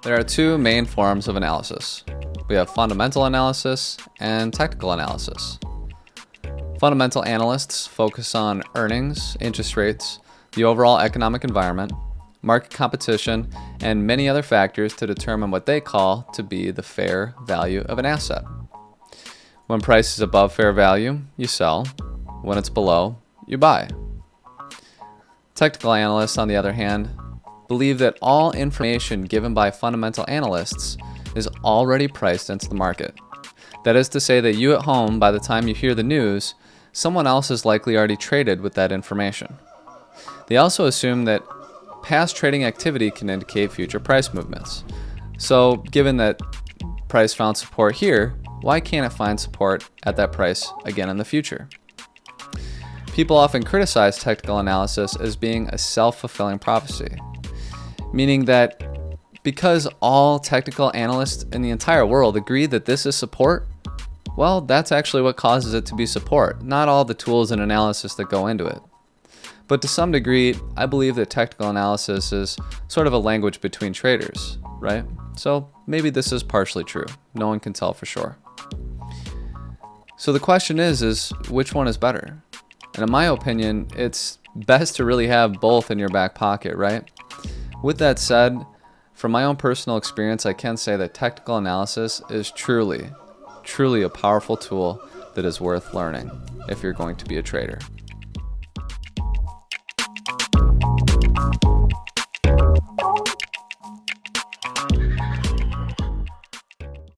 There are two main forms of analysis. We have fundamental analysis and technical analysis. Fundamental analysts focus on earnings, interest rates, the overall economic environment, market competition, and many other factors to determine what they call to be the fair value of an asset. When price is above fair value, you sell. When it's below, you buy. Technical analysts, on the other hand, believe that all information given by fundamental analysts is already priced into the market. That is to say that you at home, by the time you hear the news, someone else has likely already traded with that information. They also assume that past trading activity can indicate future price movements. So, given that price found support here, why can't it find support at that price again in the future? People often criticize technical analysis as being a self-fulfilling prophecy, meaning that because all technical analysts in the entire world agree that this is support, well, that's actually what causes it to be support, not all the tools and analysis that go into it. But to some degree, I believe that technical analysis is sort of a language between traders, right? So maybe this is partially true. No one can tell for sure. So the question is which one is better? And in my opinion, it's best to really have both in your back pocket, right? With that said, from my own personal experience, I can say that technical analysis is truly a powerful tool that is worth learning if you're going to be a trader.